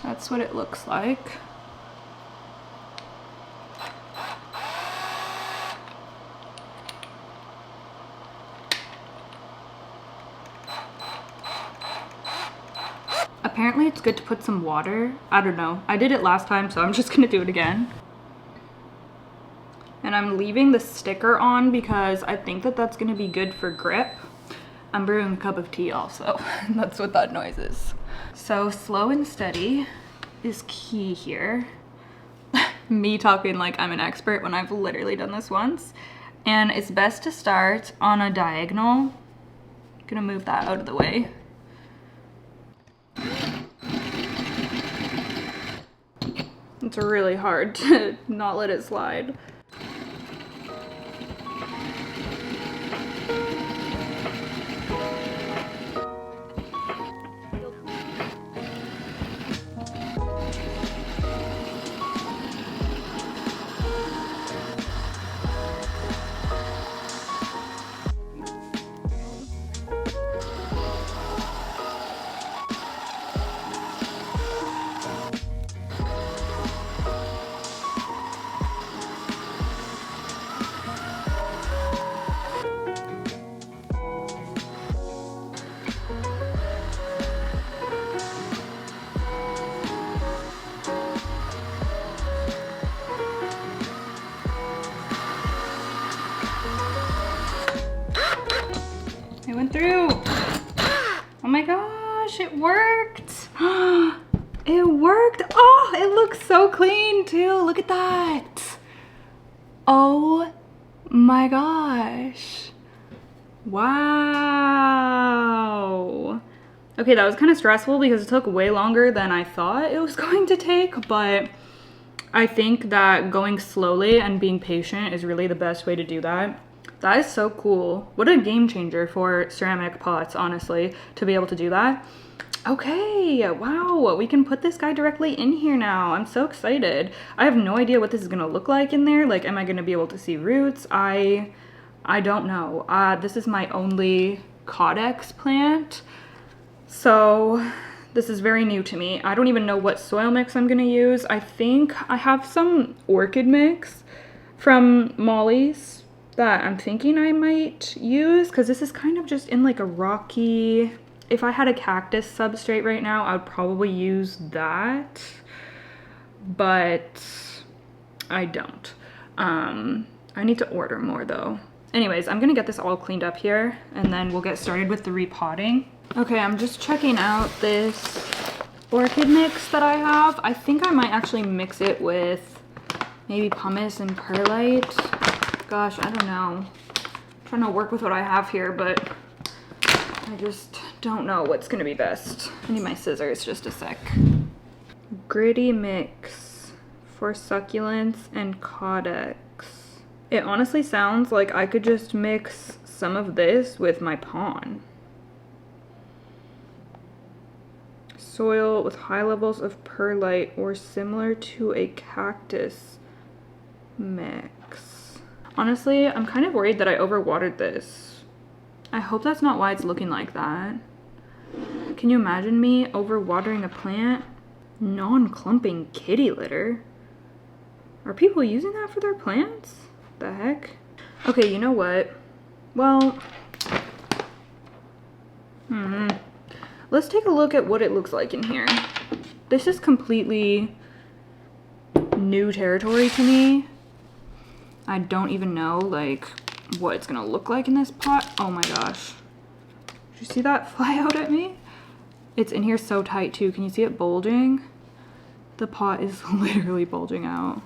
That's what it looks like. Apparently it's good to put some water. I don't know. I did it last time, so I'm just gonna do it again. And I'm leaving the sticker on because I think that that's gonna be good for grip. I'm brewing a cup of tea also. That's what that noise is. So slow and steady is key here. Me talking like I'm an expert when I've literally done this once. And it's best to start on a diagonal. Gonna move that out of the way. It's really hard to not let it slide. It went through. Oh my gosh, it worked. It worked. Oh, it looks so clean too. Look at that. Oh my gosh. Wow. Okay, that was kind of stressful because it took way longer than I thought it was going to take, but I think that going slowly and being patient is really the best way to do that. That is so cool. What a game changer for ceramic pots, honestly, to be able to do that. Okay, wow, we can put this guy directly in here now. I'm so excited. I have no idea what this is gonna look like in there. Like, am I gonna be able to see roots? I don't know. This is my only Codex plant, so this is very new to me. I don't even know what soil mix I'm gonna use. I think I have some orchid mix from Molly's that I'm thinking I might use, because this is kind of just in like a rocky, if I had a cactus substrate right now, I would probably use that, but I don't. I need to order more though. Anyways, I'm gonna get this all cleaned up here and then we'll get started with the repotting. Okay, I'm just checking out this orchid mix that I have. I think I might actually mix it with maybe pumice and perlite. Gosh, I don't know. I'm trying to work with what I have here, but I just don't know what's gonna be best. I need my scissors, just a sec. Gritty mix for succulents and Codex. It honestly sounds like I could just mix some of this with my pond. Soil with high levels of perlite or similar to a cactus mix. Honestly, I'm kind of worried that I overwatered this. I hope that's not why it's looking like that. Can you imagine me overwatering a plant? Non-clumping kitty litter? Are people using that for their plants? The heck? Okay, you know what? Well, let's take a look at what it looks like in here. This is completely new territory to me. I don't even know like what it's gonna look like in this pot. Oh my gosh. Did you see that fly out at me? It's in here so tight too. Can you see it bulging? The pot is literally bulging out.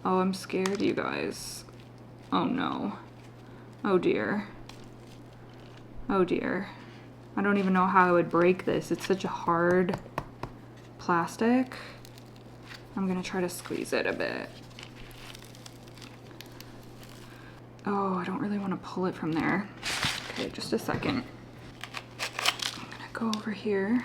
Oh, I'm scared, you guys. Oh no. Oh dear. Oh dear. I don't even know how I would break this. It's such a hard plastic. I'm gonna try to squeeze it a bit. Oh, I don't really want to pull it from there. Okay, just a second. I'm gonna go over here.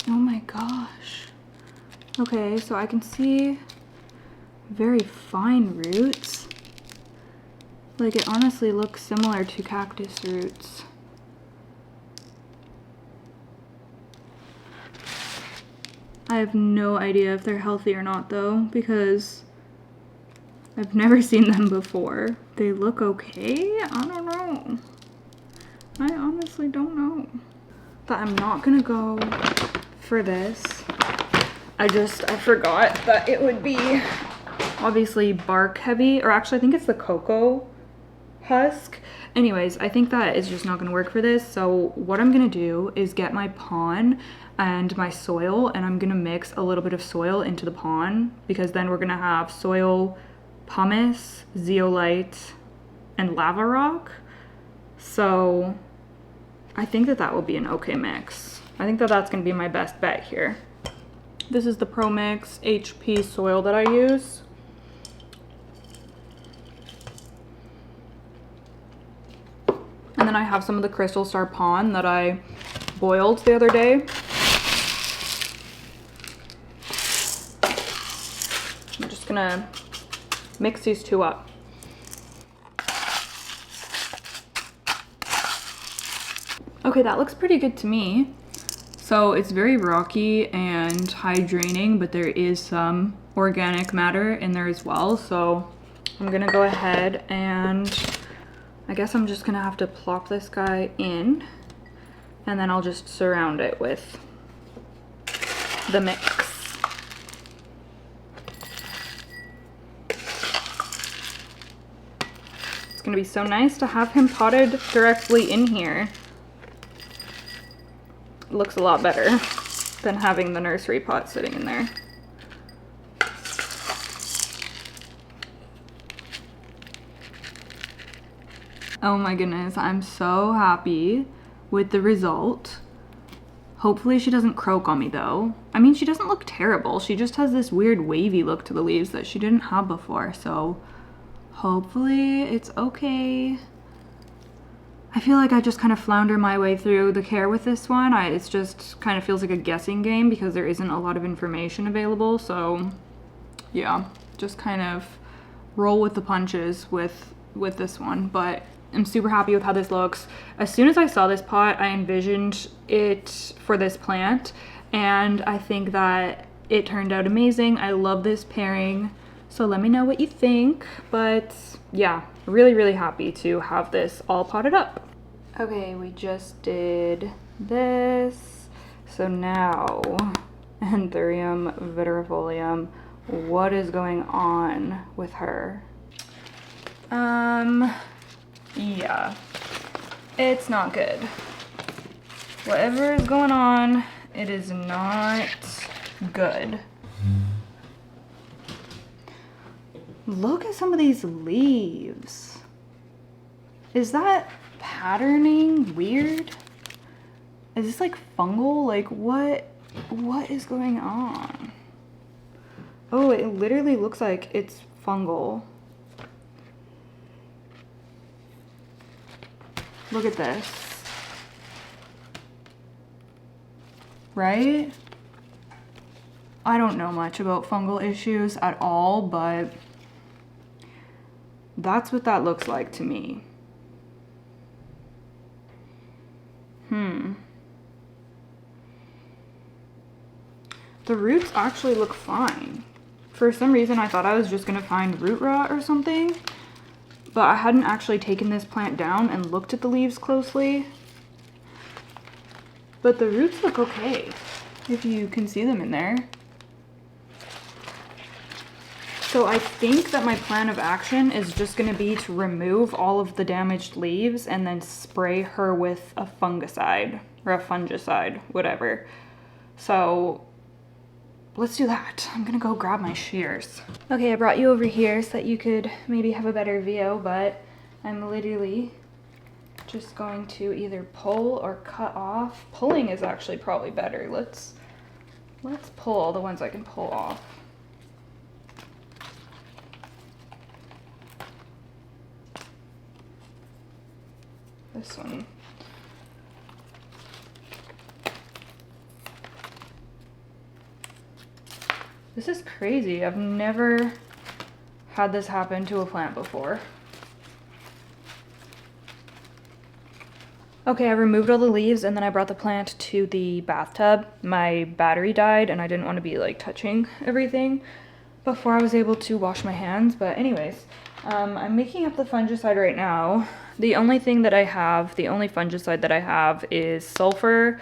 Oh my gosh. Okay, so I can see very fine roots. Like, it honestly looks similar to cactus roots. I have no idea if they're healthy or not though, because I've never seen them before. They look okay? I don't know. I honestly don't know. But I'm not gonna go for this. I forgot that it would be obviously bark heavy, or actually I think it's the cocoa husk. Anyways, I think that is just not gonna work for this. So what I'm gonna do is get my pon and my soil, and I'm gonna mix a little bit of soil into the pon, because then we're gonna have soil, pumice, zeolite, and lava rock. So I think that that will be an okay mix. I think that that's gonna be my best bet here. This is the Pro Mix HP soil that I use. And then I have some of the Crystal Star Pon that I boiled the other day. I'm just gonna mix these two up. Okay, that looks pretty good to me. So it's very rocky and high draining, but there is some organic matter in there as well. So I'm gonna go ahead and I guess I'm just gonna have to plop this guy in, and then I'll just surround it with the mix. It's gonna be so nice to have him potted directly in here. It looks a lot better than having the nursery pot sitting in there. Oh my goodness, I'm so happy with the result. Hopefully she doesn't croak on me though. I mean, she doesn't look terrible. She just has this weird wavy look to the leaves that she didn't have before. So hopefully it's okay. I feel like I just kind of flounder my way through the care with this one. It's just kind of feels like a guessing game because there isn't a lot of information available. So yeah, just kind of roll with the punches with this one. But I'm super happy with how this looks. As soon as I saw this pot, I envisioned it for this plant, and I think that it turned out amazing. I love this pairing. So let me know what you think. But yeah, really, really happy to have this all potted up. Okay, we just did this. So now, anthurium viridifolium, what is going on with her? Yeah, it's not good. Whatever is going on, it is not good. Look at some of these leaves. Is that patterning weird? Is this like fungal? Like what is going on? Oh, it literally looks like it's fungal. Look at this. Right? I don't know much about fungal issues at all, but that's what that looks like to me. The roots actually look fine. For some reason, I thought I was just gonna find root rot or something, but I hadn't actually taken this plant down and looked at the leaves closely. But the roots look okay, if you can see them in there. So I think that my plan of action is just gonna be to remove all of the damaged leaves and then spray her with a fungicide or a fungicide, whatever. So let's do that. I'm gonna go grab my shears. Okay, I brought you over here so that you could maybe have a better view, but I'm literally just going to either pull or cut off. Pulling is actually probably better. Let's pull all the ones I can pull off. This one. This is crazy. I've never had this happen to a plant before. Okay, I removed all the leaves and then I brought the plant to the bathtub. My battery died and I didn't want to be like touching everything before I was able to wash my hands. But anyways, I'm making up the fungicide right now. The only thing that I have, the only fungicide that I have is sulfur.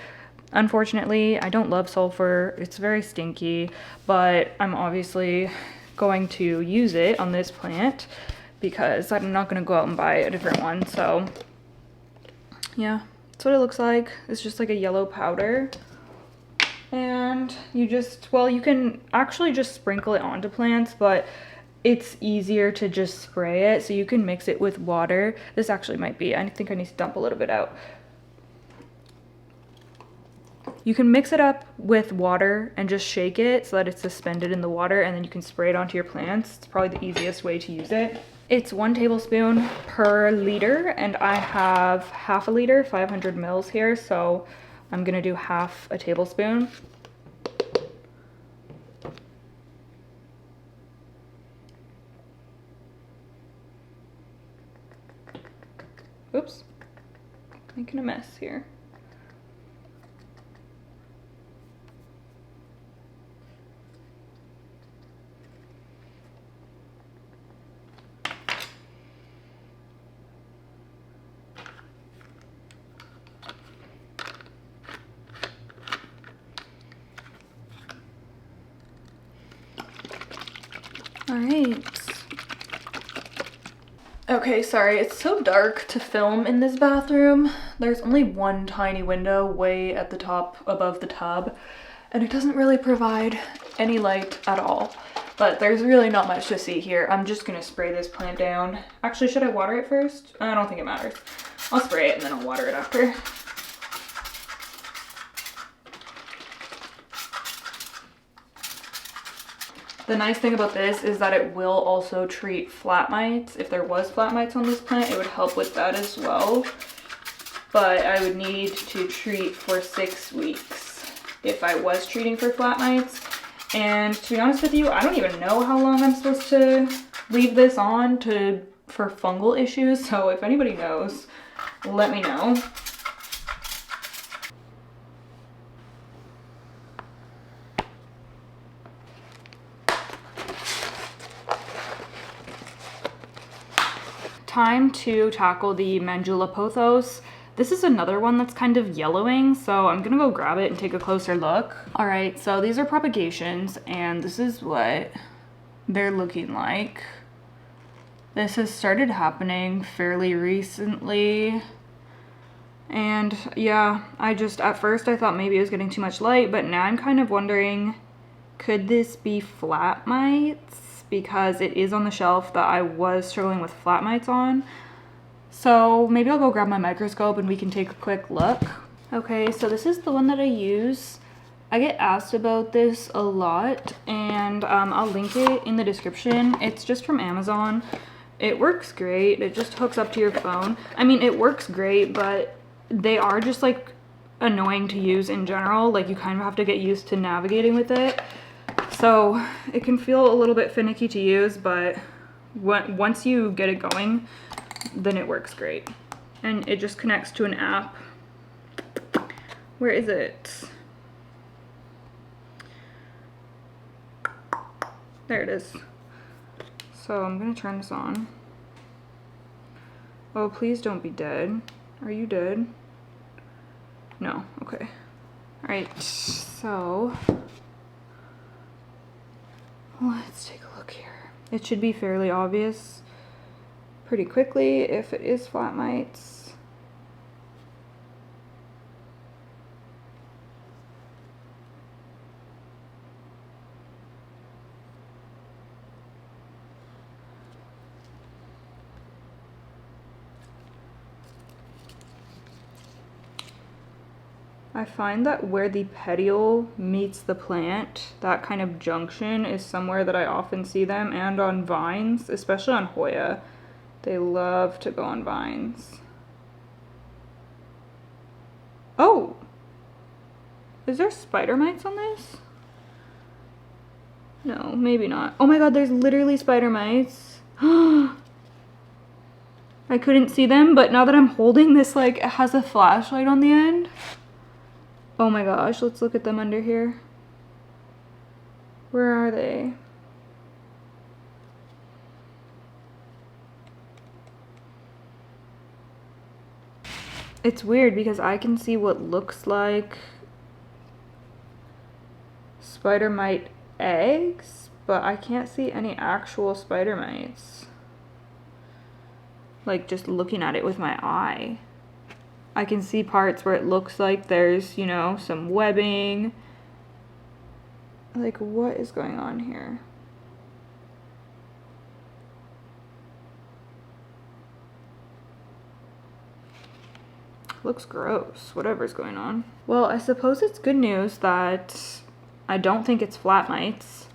Unfortunately, I don't love sulfur. It's very stinky, but I'm obviously going to use it on this plant because I'm not going to go out and buy a different one. So yeah, that's what it looks like. It's just like a yellow powder. And you just, well, you can actually just sprinkle it onto plants, but it's easier to just spray it. So you can mix it with water. This actually might be, I think I need to dump a little bit out. You can mix it up with water and just shake it so that it's suspended in the water, and then you can spray it onto your plants. It's probably the easiest way to use it. It's 1 tablespoon per liter, and I have half a liter, 500 mils here, so I'm gonna do half a tablespoon. Oops, making a mess here. All right. Okay, sorry, it's so dark to film in this bathroom. There's only one tiny window way at the top above the tub, and it doesn't really provide any light at all. But there's really not much to see here. I'm just gonna spray this plant down. Actually, should I water it first? I don't think it matters. I'll spray it and then I'll water it after. The nice thing about this is that it will also treat flat mites. If there was flat mites on this plant, it would help with that as well. But I would need to treat for 6 weeks if I was treating for flat mites. And to be honest with you, I don't even know how long I'm supposed to leave this on for fungal issues. So if anybody knows, let me know. Time to tackle the Mandula pothos. This is another one that's kind of yellowing, so I'm gonna go grab it and take a closer look. All right, so these are propagations, and this is what they're looking like. This has started happening fairly recently. And yeah, at first I thought maybe it was getting too much light, but now I'm kind of wondering, could this be flat mites? Because it is on the shelf that I was struggling with flat mites on. So maybe I'll go grab my microscope and we can take a quick look. Okay, so this is the one that I use. I get asked about this a lot, and I'll link it in the description. It's just from Amazon. It works great. It just hooks up to your phone. I mean, it works great, but they are just like annoying to use in general. Like, you kind of have to get used to navigating with it. So it can feel a little bit finicky to use, but once you get it going, then it works great. And it just connects to an app. Where is it? There it is. So I'm gonna turn this on. Oh, please don't be dead. Are you dead? No, okay. All right, so let's take a look here. It should be fairly obvious pretty quickly if it is flat mites. I find that where the petiole meets the plant, that kind of junction is somewhere that I often see them, and on vines, especially on Hoya. They love to go on vines. Oh! Is there spider mites on this? No, maybe not. Oh my god, there's literally spider mites. Are I couldn't see them, but now that I'm holding this, like, it has a flashlight on the end. Oh my gosh, let's look at them under here. Where are they? It's weird because I can see what looks like spider mite eggs, but I can't see any actual spider mites. Like, just looking at it with my eye. I can see parts where it looks like there's, you know, some webbing. Like, what is going on here? Looks gross, whatever's going on. Well, I suppose it's good news that I don't think it's flat mites,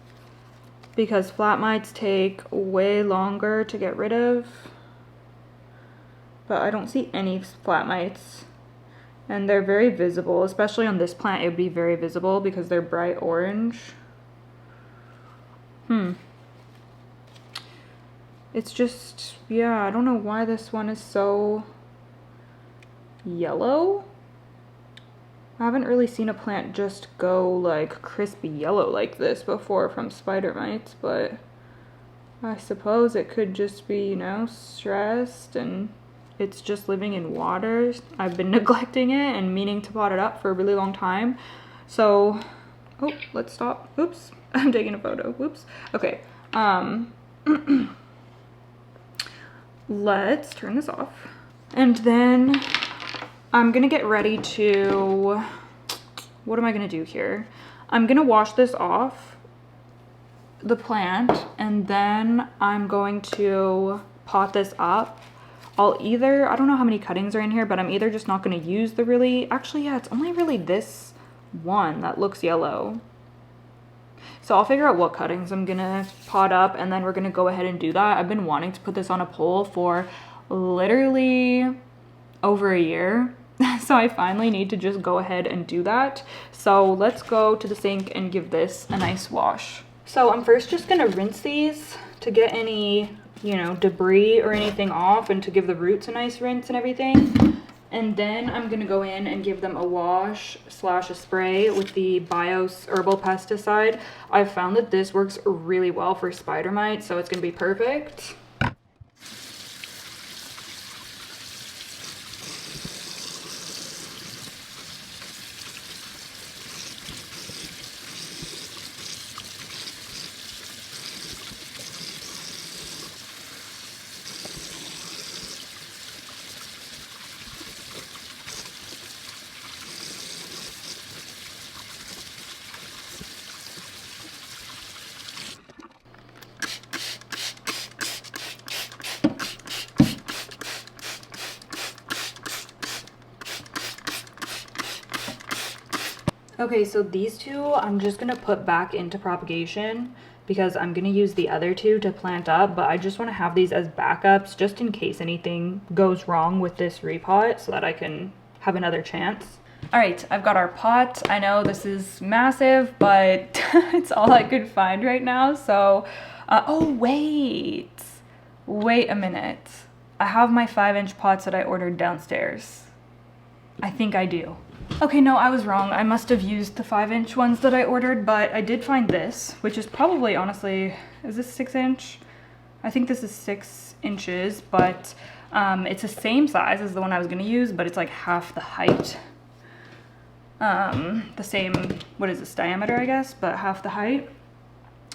because flat mites take way longer to get rid of. But I don't see any flat mites, and they're very visible, especially on this plant. It would be very visible because they're bright orange. It's just, yeah, I don't know why this one is so yellow. I haven't really seen a plant just go like crispy yellow like this before from spider mites, but I suppose it could just be, you know, stressed and it's just living in water. I've been neglecting it and meaning to pot it up for a really long time. So, oh, let's stop. Oops, I'm taking a photo. Whoops. Okay. Let's turn this off. And then I'm gonna get ready to, what am I gonna do here? I'm gonna wash this off, the plant, and then I'm going to pot this up. I'll either, I don't know how many cuttings are in here, but I'm either just not gonna use the really, actually, yeah, it's only really this one that looks yellow. So I'll figure out what cuttings I'm gonna pot up, and then we're gonna go ahead and do that. I've been wanting to put this on a pole for literally over a year. So I finally need to just go ahead and do that. So let's go to the sink and give this a nice wash. So I'm first just gonna rinse these to get any, you know, debris or anything off and to give the roots a nice rinse and everything. And then I'm gonna go in and give them a wash / a spray with the Bios herbal pesticide. I've found that this works really well for spider mites, so it's gonna be perfect. Okay, so these two I'm just gonna put back into propagation because I'm gonna use the other two to plant up, but I just wanna have these as backups just in case anything goes wrong with this repot so that I can have another chance. All right, I've got our pot. I know this is massive, but it's all I could find right now. So, oh wait a minute. I have my 5-inch pots that I ordered downstairs. I think I do. Okay, no, I was wrong. I must have used the 5-inch ones that I ordered, but I did find this, which is probably, honestly, is this 6-inch? I think this is 6 inches, but it's the same size as the one I was gonna use, but it's like half the height. The same, what is this, diameter, I guess, but half the height.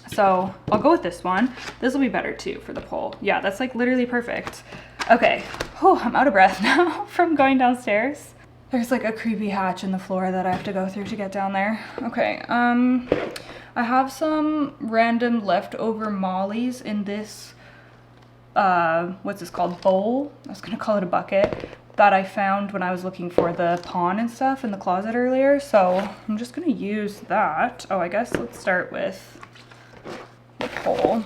So I'll go with this one. This will be better too for the pole. Yeah, that's like literally perfect. Okay, oh, I'm out of breath now from going downstairs. There's like a creepy hatch in the floor that I have to go through to get down there. Okay, I have some random leftover mollies in this, what's this called, bowl? I was gonna call it a bucket, that I found when I was looking for the pawn and stuff in the closet earlier. So I'm just gonna use that. Oh, I guess let's start with the pole.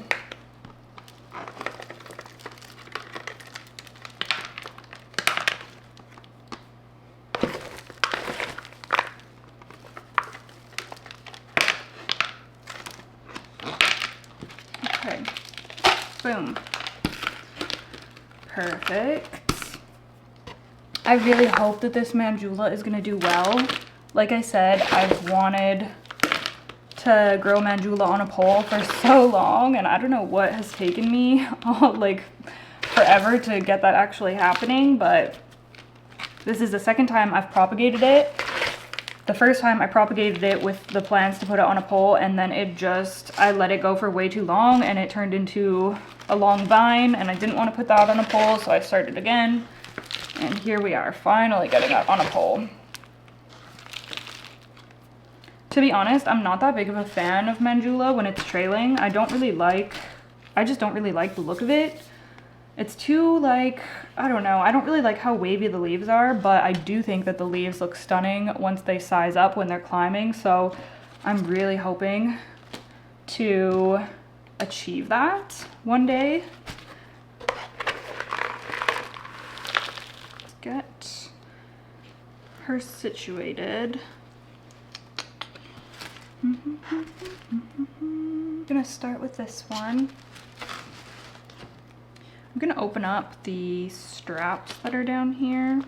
Okay, boom. Perfect. I really hope that this Mandula is gonna do well. Like I said, I've wanted to grow Mandula on a pole for so long, and I don't know what has taken me like forever to get that actually happening, but this is the second time I've propagated it. The first time I propagated it with the plans to put it on a pole, and then I let it go for way too long and it turned into a long vine, and I didn't want to put that on a pole, so I started again. And here we are, finally getting that on a pole. To be honest, I'm not that big of a fan of Mandula when it's trailing. I just don't really like the look of it. It's too, like, I don't know. I don't really like how wavy the leaves are, but I do think that the leaves look stunning once they size up when they're climbing. So I'm really hoping to achieve that one day. Let's get her situated. I'm gonna start with this one. I'm gonna open up the straps that are down here.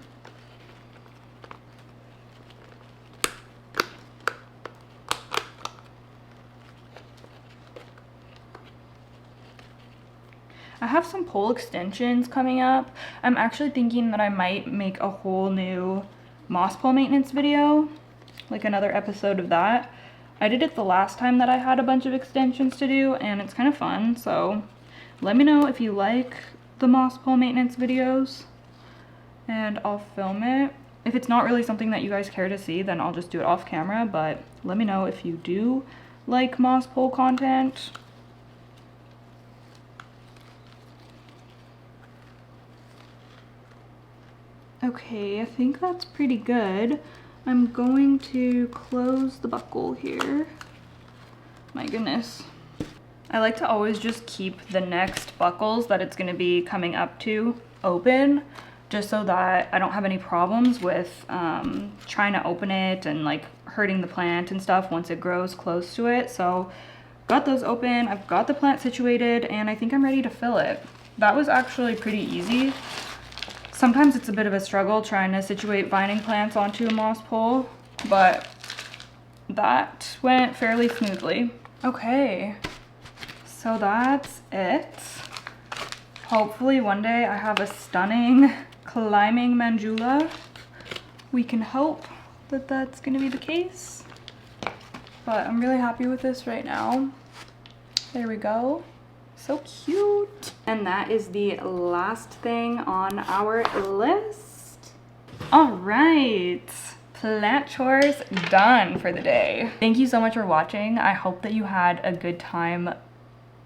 I have some pole extensions coming up. I'm actually thinking that I might make a whole new moss pole maintenance video, like another episode of that. I did it the last time that I had a bunch of extensions to do, and it's kind of fun, so let me know if you like the moss pole maintenance videos and I'll film it. If it's not really something that you guys care to see, then I'll just do it off camera, but let me know if you do like moss pole content. Okay, I think that's pretty good. I'm going to close the buckle here. My goodness. I like to always just keep the next buckles that it's going to be coming up to open, just so that I don't have any problems with trying to open it and like hurting the plant and stuff once it grows close to it. So got those open, I've got the plant situated, and I think I'm ready to fill it. That was actually pretty easy. Sometimes it's a bit of a struggle trying to situate vining plants onto a moss pole, but that went fairly smoothly. Okay, so that's it. Hopefully one day I have a stunning climbing Mandula. We can hope that that's gonna be the case, but I'm really happy with this right now. There we go. So cute. And that is the last thing on our list. All right, plant chores done for the day. Thank you so much for watching. I hope that you had a good time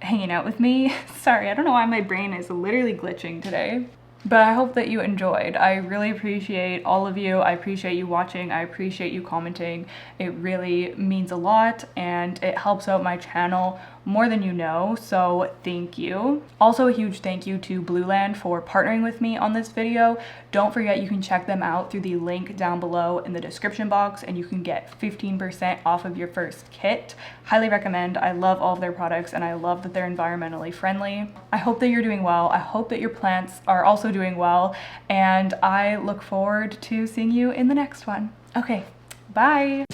hanging out with me. Sorry, I don't know why my brain is literally glitching today. But I hope that you enjoyed. I really appreciate all of you. I appreciate you watching. I appreciate you commenting. It really means a lot and it helps out my channel more than you know, so thank you. Also a huge thank you to Blueland for partnering with me on this video. Don't forget you can check them out through the link down below in the description box and you can get 15% off of your first kit. Highly recommend. I love all of their products and I love that they're environmentally friendly. I hope that you're doing well. I hope that your plants are also doing well, and I look forward to seeing you in the next one. Okay, bye.